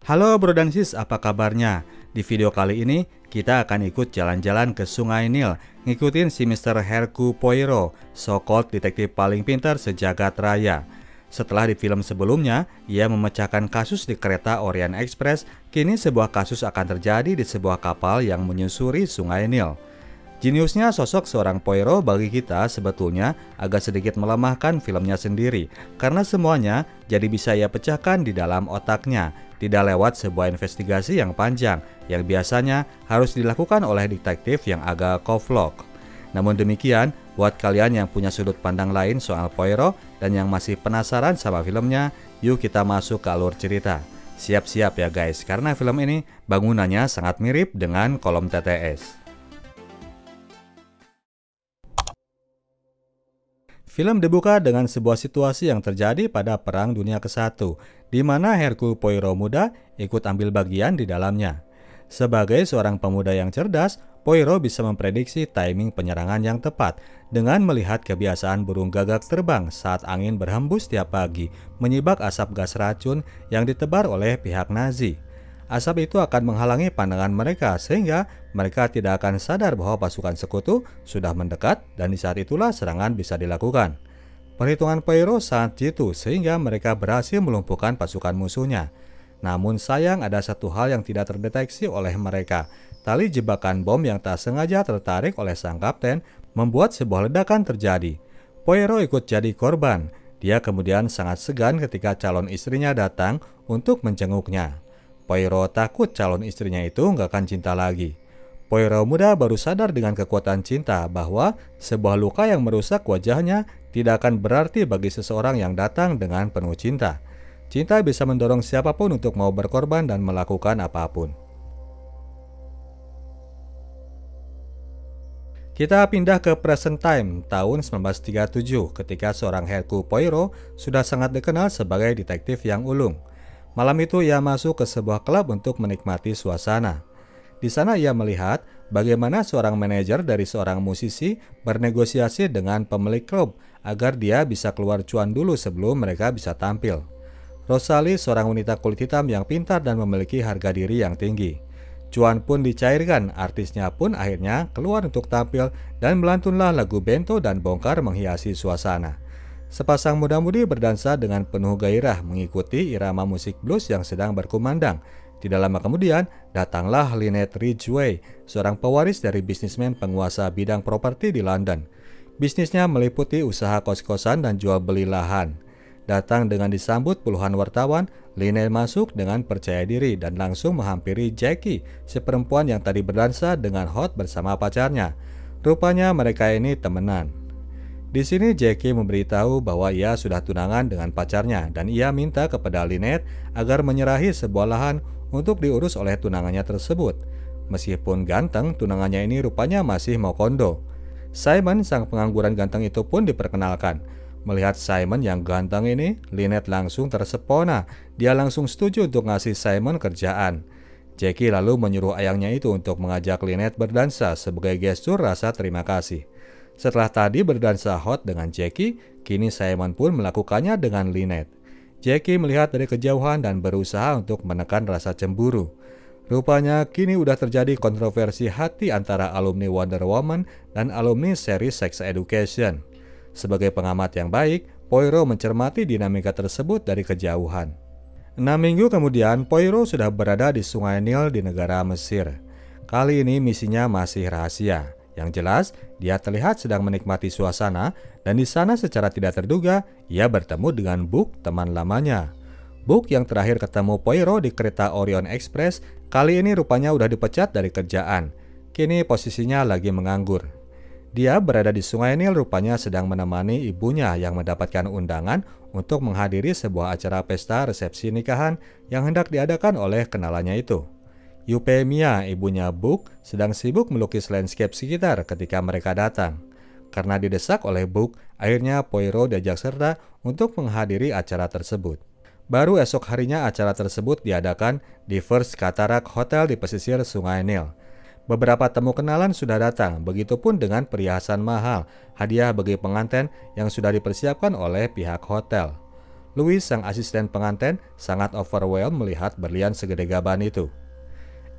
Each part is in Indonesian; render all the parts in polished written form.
Halo bro dan sis, apa kabarnya? Di video kali ini, kita akan ikut jalan-jalan ke Sungai Nil, ngikutin si Mr. Hercule Poirot, so-called detektif paling pintar sejagat raya. Setelah di film sebelumnya, ia memecahkan kasus di kereta Orient Express, kini sebuah kasus akan terjadi di sebuah kapal yang menyusuri Sungai Nil. Jeniusnya sosok seorang Poirot bagi kita sebetulnya agak sedikit melemahkan filmnya sendiri, karena semuanya jadi bisa ia pecahkan di dalam otaknya, tidak lewat sebuah investigasi yang panjang, yang biasanya harus dilakukan oleh detektif yang agak koflok. Namun demikian, buat kalian yang punya sudut pandang lain soal Poirot dan yang masih penasaran sama filmnya, yuk kita masuk ke alur cerita. Siap-siap ya guys, karena film ini bangunannya sangat mirip dengan kolom TTS. Film dibuka dengan sebuah situasi yang terjadi pada Perang Dunia ke-1, di mana Hercule Poirot muda ikut ambil bagian di dalamnya. Sebagai seorang pemuda yang cerdas, Poirot bisa memprediksi timing penyerangan yang tepat dengan melihat kebiasaan burung gagak terbang saat angin berhembus tiap pagi, menyibak asap gas racun yang ditebar oleh pihak Nazi. Asap itu akan menghalangi pandangan mereka sehingga mereka tidak akan sadar bahwa pasukan sekutu sudah mendekat dan di saat itulah serangan bisa dilakukan. Perhitungan Poirot sangat jitu sehingga mereka berhasil melumpuhkan pasukan musuhnya. Namun sayang ada satu hal yang tidak terdeteksi oleh mereka. Tali jebakan bom yang tak sengaja tertarik oleh sang kapten membuat sebuah ledakan terjadi. Poirot ikut jadi korban. Dia kemudian sangat segan ketika calon istrinya datang untuk menjenguknya. Poirot takut calon istrinya itu nggak akan cinta lagi. Poirot muda baru sadar dengan kekuatan cinta bahwa sebuah luka yang merusak wajahnya tidak akan berarti bagi seseorang yang datang dengan penuh cinta. Cinta bisa mendorong siapapun untuk mau berkorban dan melakukan apapun. Kita pindah ke present time tahun 1937 ketika seorang Hercule Poirot sudah sangat dikenal sebagai detektif yang ulung. Malam itu ia masuk ke sebuah klub untuk menikmati suasana. Di sana ia melihat bagaimana seorang manajer dari seorang musisi bernegosiasi dengan pemilik klub agar dia bisa keluar cuan dulu sebelum mereka bisa tampil. Rosalie seorang wanita kulit hitam yang pintar dan memiliki harga diri yang tinggi. Cuan pun dicairkan, artisnya pun akhirnya keluar untuk tampil dan melantunlah lagu bento dan bongkar menghiasi suasana. Sepasang muda-mudi berdansa dengan penuh gairah mengikuti irama musik blues yang sedang berkumandang. Tidak lama kemudian, datanglah Lynette Ridgway, seorang pewaris dari bisnismen penguasa bidang properti di London. Bisnisnya meliputi usaha kos-kosan dan jual beli lahan. Datang dengan disambut puluhan wartawan, Lynette masuk dengan percaya diri dan langsung menghampiri Jackie, si perempuan yang tadi berdansa dengan hot bersama pacarnya. Rupanya mereka ini temenan. Di sini Jackie memberitahu bahwa ia sudah tunangan dengan pacarnya dan ia minta kepada Lynette agar menyerahi sebuah lahan untuk diurus oleh tunangannya tersebut. Meskipun ganteng, tunangannya ini rupanya masih mau kondo. Simon, sang pengangguran ganteng itu pun diperkenalkan. Melihat Simon yang ganteng ini, Lynette langsung tersepona. Dia langsung setuju untuk ngasih Simon kerjaan. Jackie lalu menyuruh ayangnya itu untuk mengajak Lynette berdansa sebagai gestur rasa terima kasih. Setelah tadi berdansa hot dengan Jackie, kini Simon pun melakukannya dengan Lynette. Jackie melihat dari kejauhan dan berusaha untuk menekan rasa cemburu. Rupanya kini udah terjadi kontroversi hati antara alumni Wonder Woman dan alumni seri Sex Education. Sebagai pengamat yang baik, Poirot mencermati dinamika tersebut dari kejauhan. 6 minggu kemudian, Poirot sudah berada di Sungai Nil di negara Mesir. Kali ini misinya masih rahasia. Yang jelas, dia terlihat sedang menikmati suasana dan di sana secara tidak terduga, ia bertemu dengan Book, teman lamanya. Book yang terakhir ketemu Poirot di kereta Orient Express, kali ini rupanya udah dipecat dari kerjaan. Kini posisinya lagi menganggur. Dia berada di Sungai Nil rupanya sedang menemani ibunya yang mendapatkan undangan untuk menghadiri sebuah acara pesta resepsi nikahan yang hendak diadakan oleh kenalannya itu. Euphemia, ibunya Book, sedang sibuk melukis landscape sekitar ketika mereka datang. Karena didesak oleh Book, akhirnya Poirot diajak serta untuk menghadiri acara tersebut. Baru esok harinya acara tersebut diadakan di First Cataract Hotel di pesisir Sungai Nil. Beberapa temu kenalan sudah datang, begitupun dengan perhiasan mahal, hadiah bagi pengantin yang sudah dipersiapkan oleh pihak hotel. Louis, sang asisten pengantin, sangat overwhelmed melihat berlian segede gaban itu.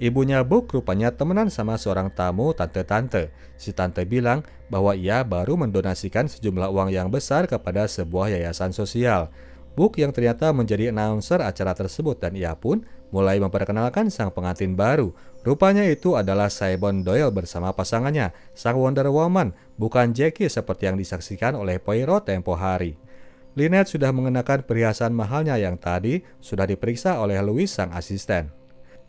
Ibunya Book rupanya temenan sama seorang tamu tante-tante. Si tante bilang bahwa ia baru mendonasikan sejumlah uang yang besar kepada sebuah yayasan sosial. Book yang ternyata menjadi announcer acara tersebut dan ia pun mulai memperkenalkan sang pengantin baru. Rupanya itu adalah Simon Doyle bersama pasangannya, sang Wonder Woman, bukan Jackie seperti yang disaksikan oleh Poirot tempo hari. Lynette sudah mengenakan perhiasan mahalnya yang tadi sudah diperiksa oleh Louis, sang asisten.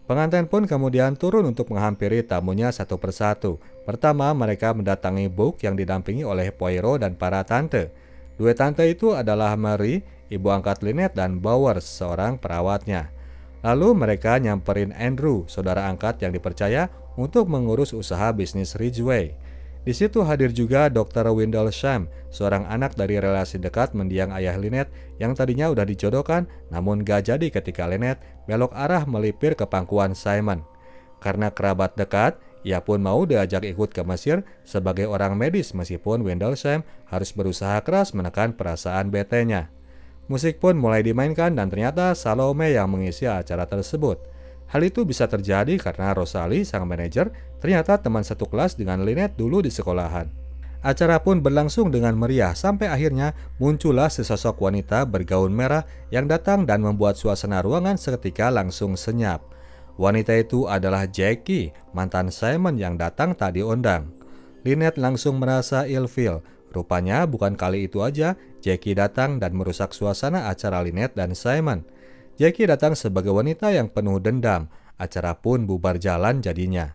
Pengantin pun kemudian turun untuk menghampiri tamunya satu persatu. Pertama, mereka mendatangi Book yang didampingi oleh Poirot dan para tante. Dua tante itu adalah Mary, ibu angkat Lynette, dan Bowers, seorang perawatnya. Lalu mereka nyamperin Andrew, saudara angkat yang dipercaya untuk mengurus usaha bisnis Ridgeway. Di situ hadir juga Dr. Windlesham, seorang anak dari relasi dekat mendiang ayah Lynette yang tadinya udah dijodohkan namun gak jadi ketika Lynette belok arah melipir ke pangkuan Simon. Karena kerabat dekat, ia pun mau diajak ikut ke Mesir sebagai orang medis meskipun Windlesham harus berusaha keras menekan perasaan betenya. Musik pun mulai dimainkan dan ternyata Salome yang mengisi acara tersebut. Hal itu bisa terjadi karena Rosalie, sang manajer, ternyata teman satu kelas dengan Lynette dulu di sekolahan. Acara pun berlangsung dengan meriah sampai akhirnya muncullah sesosok wanita bergaun merah yang datang dan membuat suasana ruangan seketika langsung senyap. Wanita itu adalah Jackie, mantan Simon yang datang tadi undang. Lynette langsung merasa ilfil. Rupanya bukan kali itu aja Jackie datang dan merusak suasana acara Lynette dan Simon. Jackie datang sebagai wanita yang penuh dendam. Acara pun bubar jalan jadinya.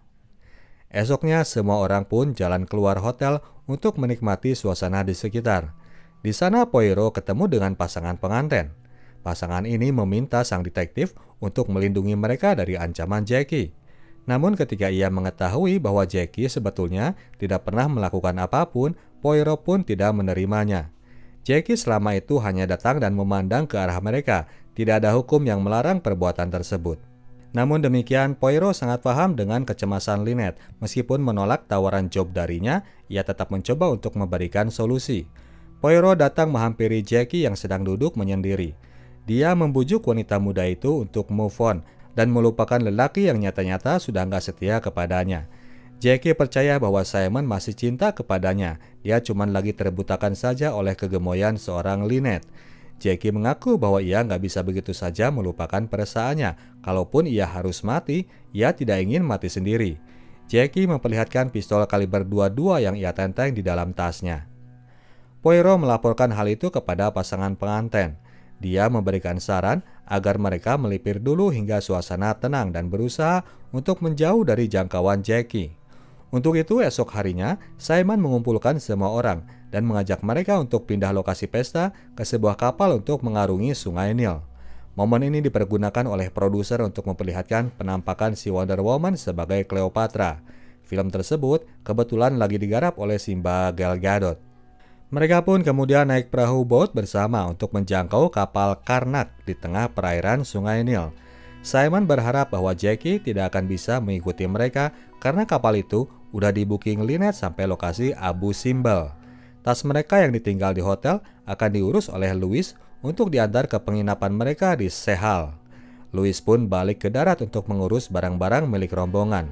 Esoknya semua orang pun jalan keluar hotel untuk menikmati suasana di sekitar. Di sana Poirot ketemu dengan pasangan pengantin. Pasangan ini meminta sang detektif untuk melindungi mereka dari ancaman Jackie. Namun ketika ia mengetahui bahwa Jackie sebetulnya tidak pernah melakukan apapun, Poirot pun tidak menerimanya. Jackie selama itu hanya datang dan memandang ke arah mereka. Tidak ada hukum yang melarang perbuatan tersebut. Namun demikian, Poirot sangat paham dengan kecemasan Lynette. Meskipun menolak tawaran job darinya, ia tetap mencoba untuk memberikan solusi. Poirot datang menghampiri Jackie yang sedang duduk menyendiri. Dia membujuk wanita muda itu untuk move on dan melupakan lelaki yang nyata-nyata sudah nggak setia kepadanya. Jackie percaya bahwa Simon masih cinta kepadanya. Dia cuma lagi terbutakan saja oleh kegemoyan seorang Lynette. Jackie mengaku bahwa ia nggak bisa begitu saja melupakan perasaannya. Kalaupun ia harus mati, ia tidak ingin mati sendiri. Jackie memperlihatkan pistol kaliber 22 yang ia tenteng di dalam tasnya. Poirot melaporkan hal itu kepada pasangan pengantin. Dia memberikan saran agar mereka melipir dulu hingga suasana tenang dan berusaha untuk menjauh dari jangkauan Jackie. Untuk itu esok harinya, Simon mengumpulkan semua orang dan mengajak mereka untuk pindah lokasi pesta ke sebuah kapal untuk mengarungi Sungai Nil. Momen ini dipergunakan oleh produser untuk memperlihatkan penampakan si Wonder Woman sebagai Cleopatra. Film tersebut kebetulan lagi digarap oleh Simba Gal Gadot. Mereka pun kemudian naik perahu boat bersama untuk menjangkau kapal Karnak di tengah perairan Sungai Nil. Simon berharap bahwa Jackie tidak akan bisa mengikuti mereka karena kapal itu udah di-booking Lynette sampai lokasi Abu Simbel. Tas mereka yang ditinggal di hotel akan diurus oleh Louis untuk diantar ke penginapan mereka di Sehal. Louis pun balik ke darat untuk mengurus barang-barang milik rombongan.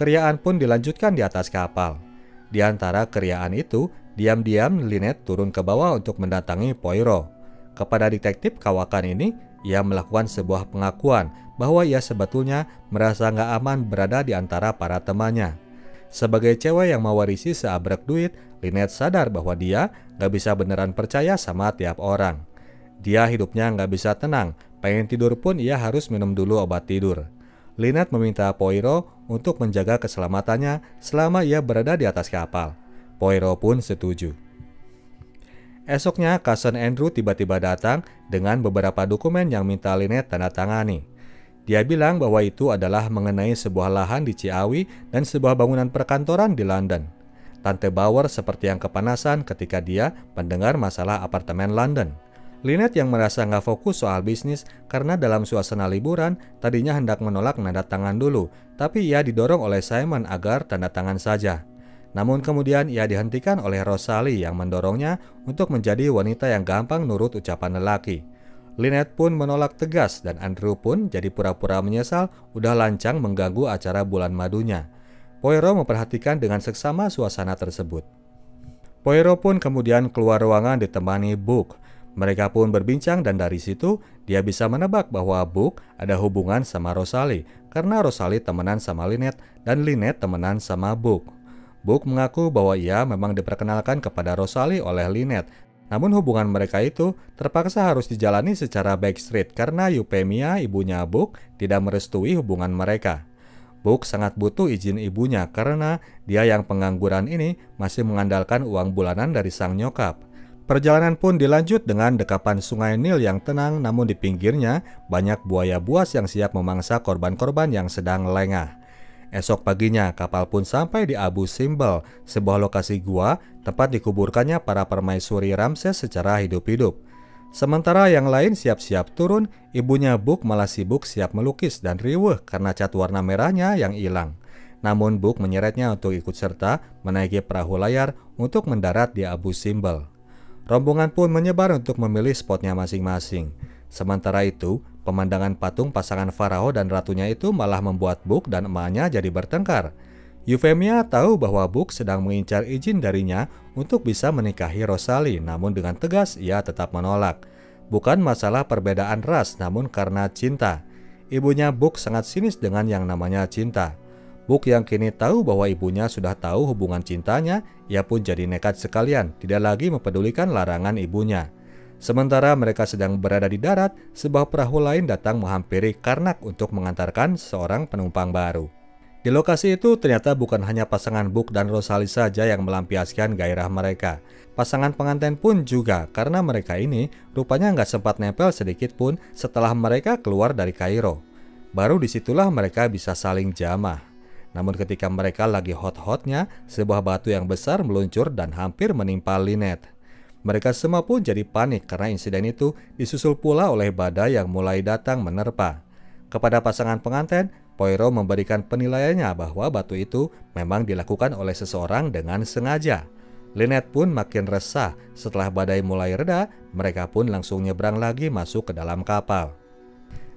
Keriaan pun dilanjutkan di atas kapal. Di antara keriaan itu, diam-diam Lynette turun ke bawah untuk mendatangi Poirot. Kepada detektif kawakan ini, ia melakukan sebuah pengakuan bahwa ia sebetulnya merasa nggak aman berada di antara para temannya. Sebagai cewek yang mewarisi seabrek duit, Lynette sadar bahwa dia nggak bisa beneran percaya sama tiap orang. Dia hidupnya nggak bisa tenang, pengen tidur pun ia harus minum dulu obat tidur. Lynette meminta Poirot untuk menjaga keselamatannya selama ia berada di atas kapal. Poirot pun setuju. Esoknya, cousin Andrew tiba-tiba datang dengan beberapa dokumen yang minta Lynette tanda tangani. Dia bilang bahwa itu adalah mengenai sebuah lahan di Ciawi dan sebuah bangunan perkantoran di London. Tante Bauer seperti yang kepanasan ketika dia mendengar masalah apartemen London. Lynette yang merasa nggak fokus soal bisnis karena dalam suasana liburan tadinya hendak menolak nanda tangan dulu, tapi ia didorong oleh Simon agar tanda tangan saja. Namun kemudian ia dihentikan oleh Rosalie yang mendorongnya untuk menjadi wanita yang gampang nurut ucapan lelaki. Lynette pun menolak tegas dan Andrew pun jadi pura-pura menyesal udah lancang mengganggu acara bulan madunya. Poirot memperhatikan dengan seksama suasana tersebut. Poirot pun kemudian keluar ruangan ditemani Book. Mereka pun berbincang dan dari situ dia bisa menebak bahwa Book ada hubungan sama Rosalie karena Rosalie temenan sama Lynette dan Lynette temenan sama Book. Book mengaku bahwa ia memang diperkenalkan kepada Rosalie oleh Lynette. Namun hubungan mereka itu terpaksa harus dijalani secara backstreet karena Euphemia, ibunya Book, tidak merestui hubungan mereka. Book sangat butuh izin ibunya karena dia yang pengangguran ini masih mengandalkan uang bulanan dari sang nyokap. Perjalanan pun dilanjut dengan dekapan sungai Nil yang tenang, namun di pinggirnya banyak buaya buas yang siap memangsa korban-korban yang sedang lengah. Esok paginya kapal pun sampai di Abu Simbel, sebuah lokasi gua tempat dikuburkannya para permaisuri Ramses secara hidup-hidup. Sementara yang lain siap-siap turun, ibunya Book malah sibuk siap melukis dan riweuh karena cat warna merahnya yang hilang. Namun Book menyeretnya untuk ikut serta menaiki perahu layar untuk mendarat di Abu Simbel. Rombongan pun menyebar untuk memilih spotnya masing-masing. Sementara itu, pemandangan patung pasangan Farao dan ratunya itu malah membuat Book dan emaknya jadi bertengkar. Euphemia tahu bahwa Book sedang mengincar izin darinya untuk bisa menikahi Rosalie, namun dengan tegas ia tetap menolak. Bukan masalah perbedaan ras, namun karena cinta. Ibunya Book sangat sinis dengan yang namanya cinta. Book yang kini tahu bahwa ibunya sudah tahu hubungan cintanya, ia pun jadi nekat sekalian, tidak lagi mempedulikan larangan ibunya. Sementara mereka sedang berada di darat, sebuah perahu lain datang menghampiri Karnak untuk mengantarkan seorang penumpang baru. Di lokasi itu ternyata bukan hanya pasangan Book dan Rosalie saja yang melampiaskan gairah mereka. Pasangan pengantin pun juga, karena mereka ini rupanya nggak sempat nempel sedikit pun setelah mereka keluar dari Kairo. Baru disitulah mereka bisa saling jamah. Namun ketika mereka lagi hot-hotnya, sebuah batu yang besar meluncur dan hampir menimpa Lynette. Mereka semua pun jadi panik karena insiden itu disusul pula oleh badai yang mulai datang menerpa. Kepada pasangan pengantin, Poirot memberikan penilaiannya bahwa batu itu memang dilakukan oleh seseorang dengan sengaja. Lynette pun makin resah. Setelah badai mulai reda, mereka pun langsung nyebrang lagi masuk ke dalam kapal.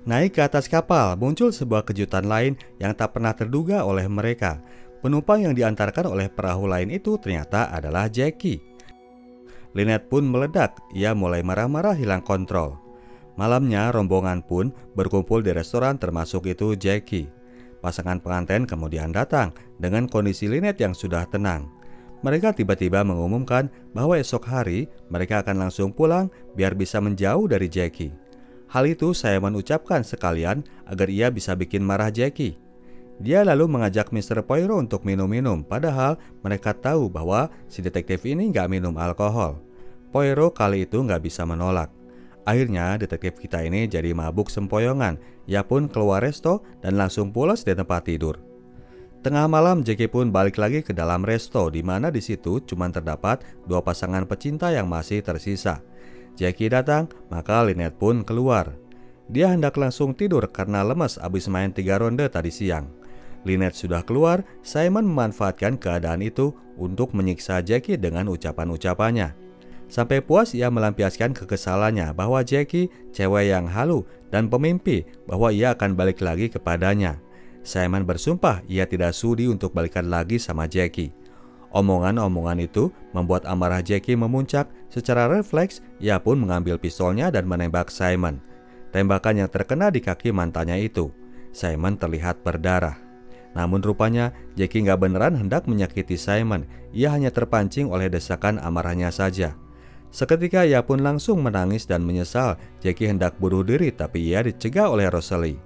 Naik ke atas kapal, muncul sebuah kejutan lain yang tak pernah terduga oleh mereka. Penumpang yang diantarkan oleh perahu lain itu ternyata adalah Jackie. Lynette pun meledak, ia mulai marah-marah hilang kontrol. Malamnya rombongan pun berkumpul di restoran termasuk itu Jackie. Pasangan pengantin kemudian datang dengan kondisi Lynette yang sudah tenang. Mereka tiba-tiba mengumumkan bahwa esok hari mereka akan langsung pulang biar bisa menjauh dari Jackie. Hal itu Simon ucapkan sekalian agar ia bisa bikin marah Jackie. Dia lalu mengajak Mr. Poirot untuk minum-minum, padahal mereka tahu bahwa si detektif ini nggak minum alkohol. Poirot kali itu nggak bisa menolak. Akhirnya detektif kita ini jadi mabuk sempoyongan. Ia pun keluar resto dan langsung pulas di tempat tidur. Tengah malam Jackie pun balik lagi ke dalam resto, di mana di situ cuma terdapat dua pasangan pecinta yang masih tersisa. Jackie datang, maka Lynette pun keluar. Dia hendak langsung tidur karena lemas abis main 3 ronde tadi siang. Lynette sudah keluar, Simon memanfaatkan keadaan itu untuk menyiksa Jackie dengan ucapan-ucapannya. Sampai puas ia melampiaskan kekesalannya bahwa Jackie cewek yang halu dan pemimpi, bahwa ia akan balik lagi kepadanya. Simon bersumpah ia tidak sudi untuk balikan lagi sama Jackie. Omongan-omongan itu membuat amarah Jackie memuncak. Secara refleks, ia pun mengambil pistolnya dan menembak Simon. Tembakan yang terkena di kaki mantannya itu. Simon terlihat berdarah. Namun rupanya Jackie nggak beneran hendak menyakiti Simon. Ia hanya terpancing oleh desakan amarahnya saja. Seketika ia pun langsung menangis dan menyesal. Jackie hendak bunuh diri tapi ia dicegah oleh Rosalie.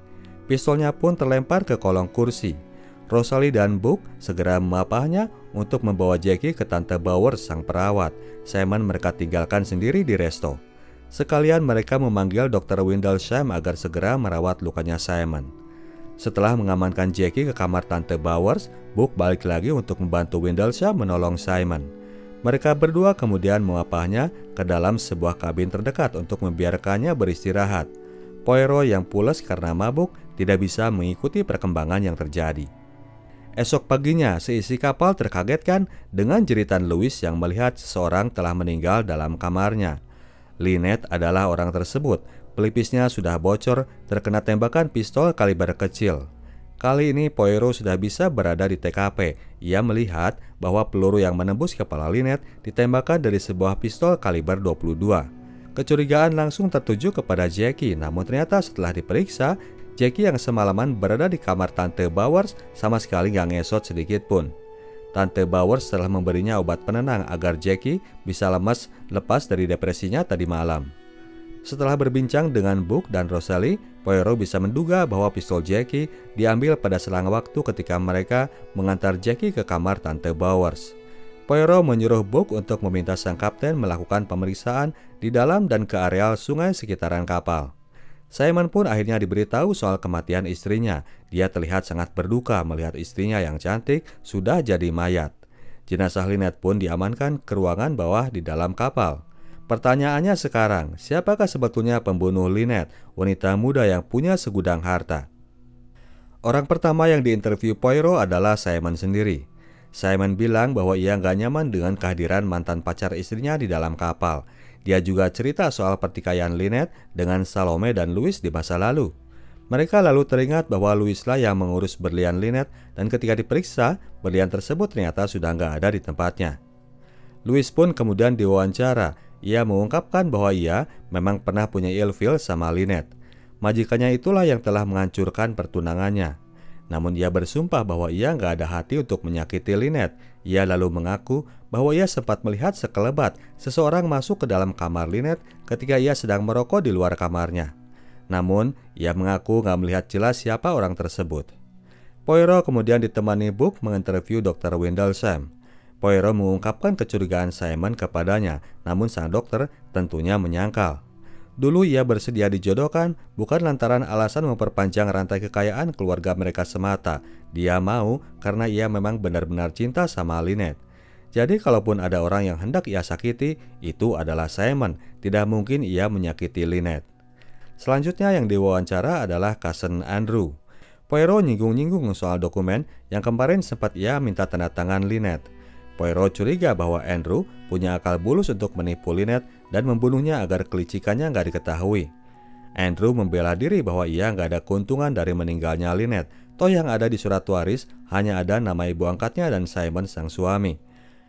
Pistolnya pun terlempar ke kolong kursi. Rosalie dan Book segera memapahnya untuk membawa Jackie ke Tante Bowers sang perawat. Simon mereka tinggalkan sendiri di resto. Sekalian mereka memanggil Dr. Windlesham agar segera merawat lukanya Simon. Setelah mengamankan Jackie ke kamar Tante Bowers, Book balik lagi untuk membantu Windlesham menolong Simon. Mereka berdua kemudian memapahnya ke dalam sebuah kabin terdekat untuk membiarkannya beristirahat. Poirot yang pules karena mabuk tidak bisa mengikuti perkembangan yang terjadi. Esok paginya, seisi kapal terkagetkan dengan jeritan Louis yang melihat seseorang telah meninggal dalam kamarnya. Lynette adalah orang tersebut. Pelipisnya sudah bocor terkena tembakan pistol kaliber kecil. Kali ini Poirot sudah bisa berada di TKP. Ia melihat bahwa peluru yang menembus kepala Lynette ditembakkan dari sebuah pistol kaliber 22. Kecurigaan langsung tertuju kepada Jackie, namun ternyata setelah diperiksa, Jackie yang semalaman berada di kamar Tante Bowers sama sekali gak ngesot sedikit pun. Tante Bowers telah memberinya obat penenang agar Jackie bisa lepas dari depresinya tadi malam. Setelah berbincang dengan Book dan Rosalie, Poirot bisa menduga bahwa pistol Jackie diambil pada selang waktu ketika mereka mengantar Jackie ke kamar Tante Bowers. Poirot menyuruh Book untuk meminta sang kapten melakukan pemeriksaan di dalam dan ke areal sungai sekitaran kapal. Simon pun akhirnya diberitahu soal kematian istrinya. Dia terlihat sangat berduka melihat istrinya yang cantik sudah jadi mayat. Jenazah Lynette pun diamankan ke ruangan bawah di dalam kapal. Pertanyaannya sekarang, siapakah sebetulnya pembunuh Lynette, wanita muda yang punya segudang harta? Orang pertama yang diinterview Poirot adalah Simon sendiri. Simon bilang bahwa ia nggak nyaman dengan kehadiran mantan pacar istrinya di dalam kapal. Dia juga cerita soal pertikaian Lynette dengan Salome dan Louis di masa lalu. Mereka lalu teringat bahwa Louis lah yang mengurus berlian Lynette dan ketika diperiksa, berlian tersebut ternyata sudah nggak ada di tempatnya. Louis pun kemudian diwawancara. Ia mengungkapkan bahwa ia memang pernah punya ilfil sama Lynette. Majikannya itulah yang telah menghancurkan pertunangannya. Namun ia bersumpah bahwa ia nggak ada hati untuk menyakiti Lynette. Ia lalu mengaku bahwa ia sempat melihat sekelebat seseorang masuk ke dalam kamar Lynette ketika ia sedang merokok di luar kamarnya. Namun, ia mengaku nggak melihat jelas siapa orang tersebut. Poirot kemudian ditemani Book menginterview Dr. Windlesham. Poirot mengungkapkan kecurigaan Simon kepadanya, namun sang dokter tentunya menyangkal. Dulu ia bersedia dijodohkan bukan lantaran alasan memperpanjang rantai kekayaan keluarga mereka semata. Dia mau karena ia memang benar-benar cinta sama Lynette. Jadi kalaupun ada orang yang hendak ia sakiti, itu adalah Simon. Tidak mungkin ia menyakiti Lynette. Selanjutnya yang diwawancara adalah cousin Andrew. Poirot nyinggung-nyinggung soal dokumen yang kemarin sempat ia minta tanda tangan Lynette. Poirot curiga bahwa Andrew punya akal bulus untuk menipu Lynette dan membunuhnya agar kelicikannya nggak diketahui. Andrew membela diri bahwa ia nggak ada keuntungan dari meninggalnya Lynette. Toh yang ada di surat waris hanya ada nama ibu angkatnya dan Simon sang suami.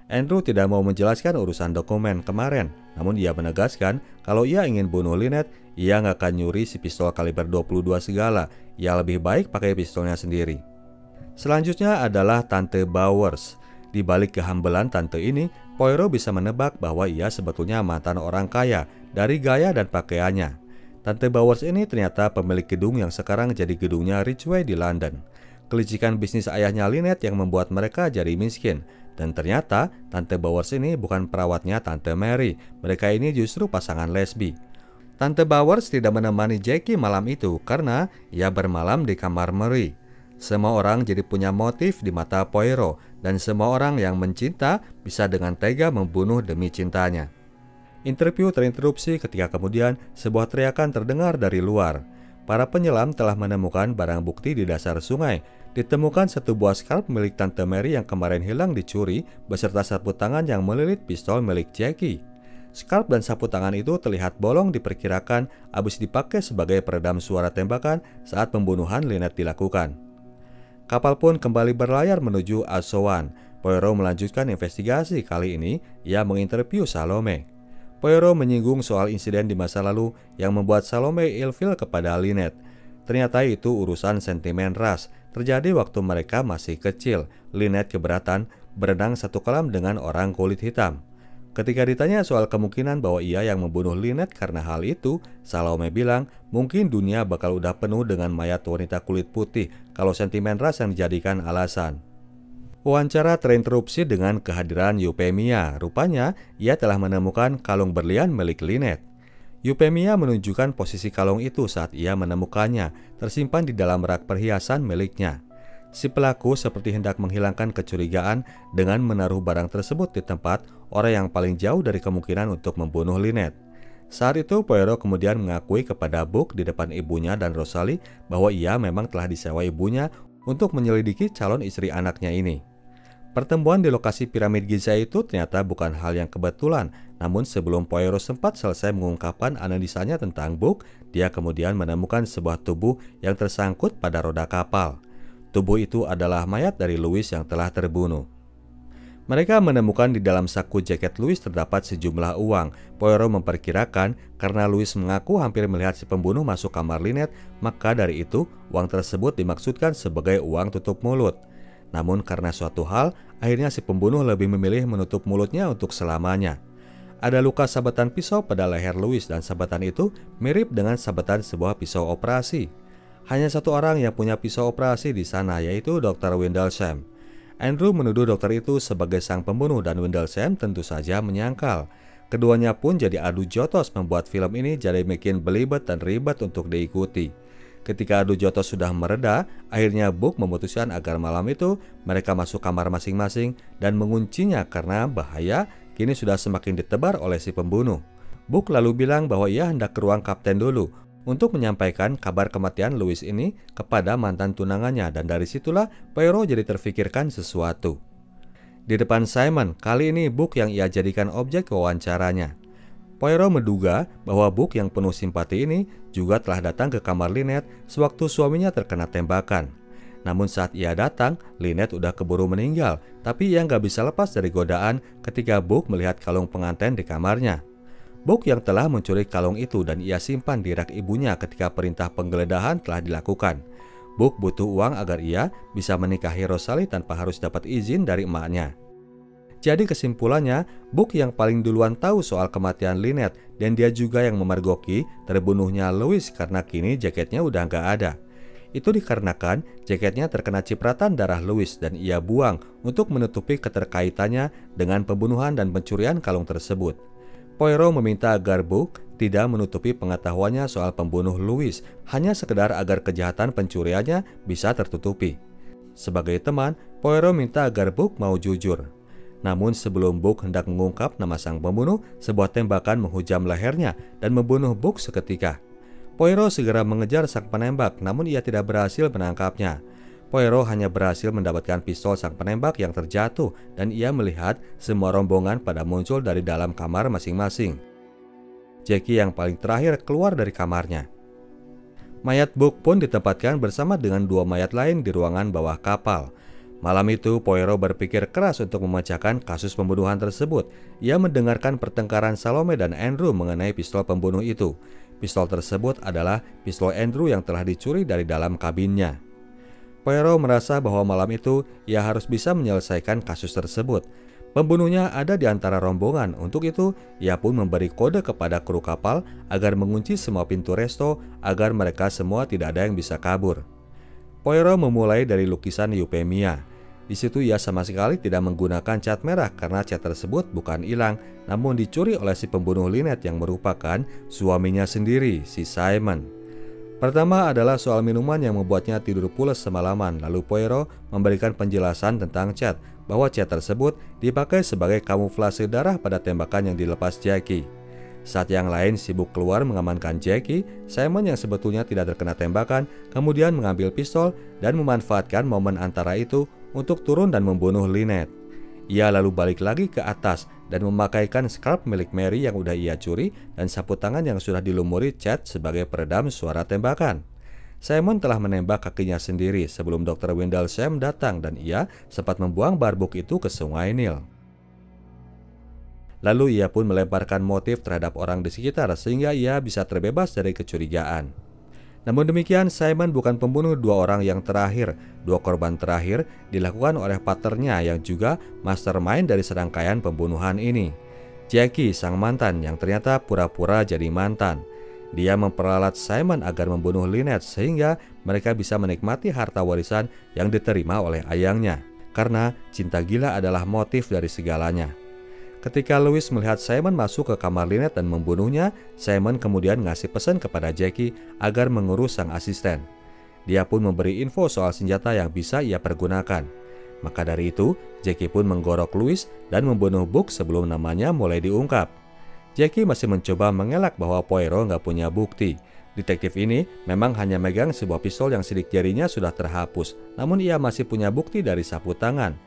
Andrew tidak mau menjelaskan urusan dokumen kemarin, namun ia menegaskan kalau ia ingin bunuh Lynette, ia nggak akan nyuri si pistol kaliber 22 segala. Ia lebih baik pakai pistolnya sendiri. Selanjutnya adalah Tante Bowers. Di balik kehumbelan tante ini, Poirot bisa menebak bahwa ia sebetulnya mantan orang kaya dari gaya dan pakaiannya. Tante Bowers ini ternyata pemilik gedung yang sekarang jadi gedungnya Ridgeway di London. Kelicikan bisnis ayahnya Lynette yang membuat mereka jadi miskin. Dan ternyata Tante Bowers ini bukan perawatnya Tante Mary. Mereka ini justru pasangan lesbi. Tante Bowers tidak menemani Jackie malam itu karena ia bermalam di kamar Mary. Semua orang jadi punya motif di mata Poirot dan semua orang yang mencinta bisa dengan tega membunuh demi cintanya. Interview terinterupsi ketika kemudian sebuah teriakan terdengar dari luar. Para penyelam telah menemukan barang bukti di dasar sungai. Ditemukan satu buah scarf milik Tante Mary yang kemarin hilang dicuri beserta sapu tangan yang melilit pistol milik Jackie. Scarf dan sapu tangan itu terlihat bolong diperkirakan habis dipakai sebagai peredam suara tembakan saat pembunuhan Lynette dilakukan. Kapal pun kembali berlayar menuju Assuan. Poirot melanjutkan investigasi. Kali ini ia menginterview Salome. Poirot menyinggung soal insiden di masa lalu yang membuat Salome ilfil kepada Lynette. Ternyata itu urusan sentimen ras. Terjadi waktu mereka masih kecil. Lynette keberatan berenang satu kolam dengan orang kulit hitam. Ketika ditanya soal kemungkinan bahwa ia yang membunuh Lynette karena hal itu, Salome bilang mungkin dunia bakal udah penuh dengan mayat wanita kulit putih kalau sentimen ras yang dijadikan alasan. Wawancara terinterupsi dengan kehadiran Euphemia. Rupanya ia telah menemukan kalung berlian milik Lynette. Euphemia menunjukkan posisi kalung itu saat ia menemukannya, tersimpan di dalam rak perhiasan miliknya. Si pelaku seperti hendak menghilangkan kecurigaan dengan menaruh barang tersebut di tempat orang yang paling jauh dari kemungkinan untuk membunuh Lynette. Saat itu Poirot kemudian mengakui kepada Book di depan ibunya dan Rosalie bahwa ia memang telah disewa ibunya untuk menyelidiki calon istri anaknya ini. Pertemuan di lokasi piramid Giza itu ternyata bukan hal yang kebetulan. Namun sebelum Poirot sempat selesai mengungkapkan analisanya tentang Book, dia kemudian menemukan sebuah tubuh yang tersangkut pada roda kapal. Tubuh itu adalah mayat dari Louis yang telah terbunuh. Mereka menemukan di dalam saku jaket Louis terdapat sejumlah uang. Poirot memperkirakan karena Louis mengaku hampir melihat si pembunuh masuk kamar Lynette, maka dari itu uang tersebut dimaksudkan sebagai uang tutup mulut. Namun karena suatu hal, akhirnya si pembunuh lebih memilih menutup mulutnya untuk selamanya. Ada luka sabatan pisau pada leher Louis dan sabatan itu mirip dengan sabatan sebuah pisau operasi. Hanya satu orang yang punya pisau operasi di sana, yaitu Dr. Windlesham. Andrew menuduh dokter itu sebagai sang pembunuh dan Windlesham tentu saja menyangkal. Keduanya pun jadi adu jotos membuat film ini jadi makin belibet dan ribet untuk diikuti. Ketika adu jotos sudah mereda, akhirnya Book memutuskan agar malam itu mereka masuk kamar masing-masing dan menguncinya karena bahaya kini sudah semakin ditebar oleh si pembunuh. Book lalu bilang bahwa ia hendak ke ruang kapten dulu untuk menyampaikan kabar kematian Louis ini kepada mantan tunangannya, dan dari situlah Poirot jadi terfikirkan sesuatu. Di depan Simon, kali ini Book yang ia jadikan objek wawancaranya. Poirot menduga bahwa Book yang penuh simpati ini juga telah datang ke kamar Lynette sewaktu suaminya terkena tembakan. Namun saat ia datang, Lynette udah keburu meninggal, tapi ia nggak bisa lepas dari godaan ketika Book melihat kalung pengantin di kamarnya. Book yang telah mencuri kalung itu dan ia simpan di rak ibunya ketika perintah penggeledahan telah dilakukan. Book butuh uang agar ia bisa menikahi Rosalie tanpa harus dapat izin dari emaknya. Jadi kesimpulannya, Book yang paling duluan tahu soal kematian Lynette dan dia juga yang memergoki terbunuhnya Louis karena kini jaketnya udah nggak ada. Itu dikarenakan jaketnya terkena cipratan darah Louis dan ia buang untuk menutupi keterkaitannya dengan pembunuhan dan pencurian kalung tersebut. Poirot meminta agar Book tidak menutupi pengetahuannya soal pembunuh Louis, hanya sekedar agar kejahatan pencuriannya bisa tertutupi. Sebagai teman, Poirot minta agar Book mau jujur. Namun sebelum Book hendak mengungkap nama sang pembunuh, sebuah tembakan menghujam lehernya dan membunuh Book seketika. Poirot segera mengejar sang penembak, namun ia tidak berhasil menangkapnya. Poirot hanya berhasil mendapatkan pistol sang penembak yang terjatuh dan ia melihat semua rombongan pada muncul dari dalam kamar masing-masing. Jackie yang paling terakhir keluar dari kamarnya. Mayat Book pun ditempatkan bersama dengan dua mayat lain di ruangan bawah kapal. Malam itu Poirot berpikir keras untuk memecahkan kasus pembunuhan tersebut. Ia mendengarkan pertengkaran Salome dan Andrew mengenai pistol pembunuh itu. Pistol tersebut adalah pistol Andrew yang telah dicuri dari dalam kabinnya. Poirot merasa bahwa malam itu ia harus bisa menyelesaikan kasus tersebut. Pembunuhnya ada di antara rombongan, untuk itu ia pun memberi kode kepada kru kapal agar mengunci semua pintu resto agar mereka semua tidak ada yang bisa kabur. Poirot memulai dari lukisan Euphemia. Di situ ia sama sekali tidak menggunakan cat merah karena cat tersebut bukan hilang, namun dicuri oleh si pembunuh Lynette yang merupakan suaminya sendiri, si Simon. Pertama adalah soal minuman yang membuatnya tidur pules semalaman, lalu Poirot memberikan penjelasan tentang cat, bahwa cat tersebut dipakai sebagai kamuflase darah pada tembakan yang dilepas Jackie. Saat yang lain sibuk keluar mengamankan Jackie, Simon yang sebetulnya tidak terkena tembakan, kemudian mengambil pistol dan memanfaatkan momen antara itu untuk turun dan membunuh Lynette. Ia lalu balik lagi ke atas dan memakaikan scarf milik Mary yang udah ia curi dan sapu tangan yang sudah dilumuri cat sebagai peredam suara tembakan. Simon telah menembak kakinya sendiri sebelum Dr. Windlesham datang dan ia sempat membuang barbuk itu ke sungai Nil. Lalu ia pun melemparkan motif terhadap orang di sekitar sehingga ia bisa terbebas dari kecurigaan. Namun demikian, Simon bukan pembunuh dua orang yang terakhir. Dua korban terakhir dilakukan oleh partnernya yang juga mastermind dari serangkaian pembunuhan ini. Jackie, sang mantan yang ternyata pura-pura jadi mantan. Dia memperalat Simon agar membunuh Lynette sehingga mereka bisa menikmati harta warisan yang diterima oleh ayangnya. Karena cinta gila adalah motif dari segalanya. Ketika Louis melihat Simon masuk ke kamar Lynette dan membunuhnya, Simon kemudian ngasih pesan kepada Jackie agar mengurus sang asisten. Dia pun memberi info soal senjata yang bisa ia pergunakan. Maka dari itu, Jackie pun menggorok Louis dan membunuh Book sebelum namanya mulai diungkap. Jackie masih mencoba mengelak bahwa Poirot nggak punya bukti. Detektif ini memang hanya megang sebuah pistol yang sidik jarinya sudah terhapus, namun ia masih punya bukti dari sapu tangan.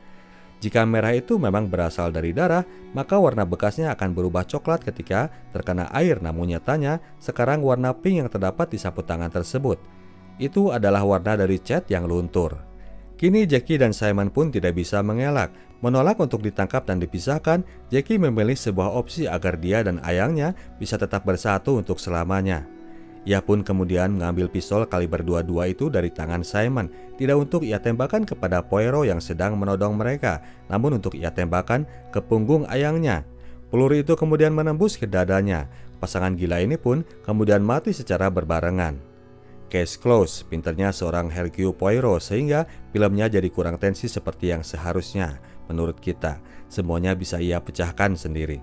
Jika merah itu memang berasal dari darah, maka warna bekasnya akan berubah coklat ketika terkena air. Namun nyatanya, sekarang warna pink yang terdapat di sapu tangan tersebut itu adalah warna dari cat yang luntur. Kini Jackie dan Simon pun tidak bisa mengelak. Menolak untuk ditangkap dan dipisahkan, Jackie memilih sebuah opsi agar dia dan ayangnya bisa tetap bersatu untuk selamanya. Ia pun kemudian mengambil pistol kaliber 22 itu dari tangan Simon, tidak untuk ia tembakan kepada Poirot yang sedang menodong mereka, namun untuk ia tembakan ke punggung ayangnya. Peluru itu kemudian menembus ke dadanya. Pasangan gila ini pun kemudian mati secara berbarengan. Case closed, pinternya seorang Hercule Poirot sehingga filmnya jadi kurang tensi seperti yang seharusnya. Menurut kita, semuanya bisa ia pecahkan sendiri.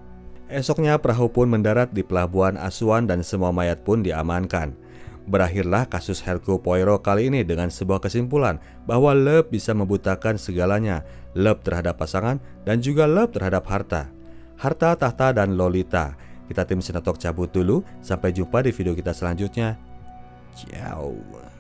Esoknya perahu pun mendarat di pelabuhan Aswan dan semua mayat pun diamankan. Berakhirlah kasus Hercule Poirot kali ini dengan sebuah kesimpulan bahwa love bisa membutakan segalanya. Love terhadap pasangan dan juga love terhadap harta. Harta, tahta, dan Lolita. Kita tim Sinatok cabut dulu, sampai jumpa di video kita selanjutnya. Ciao.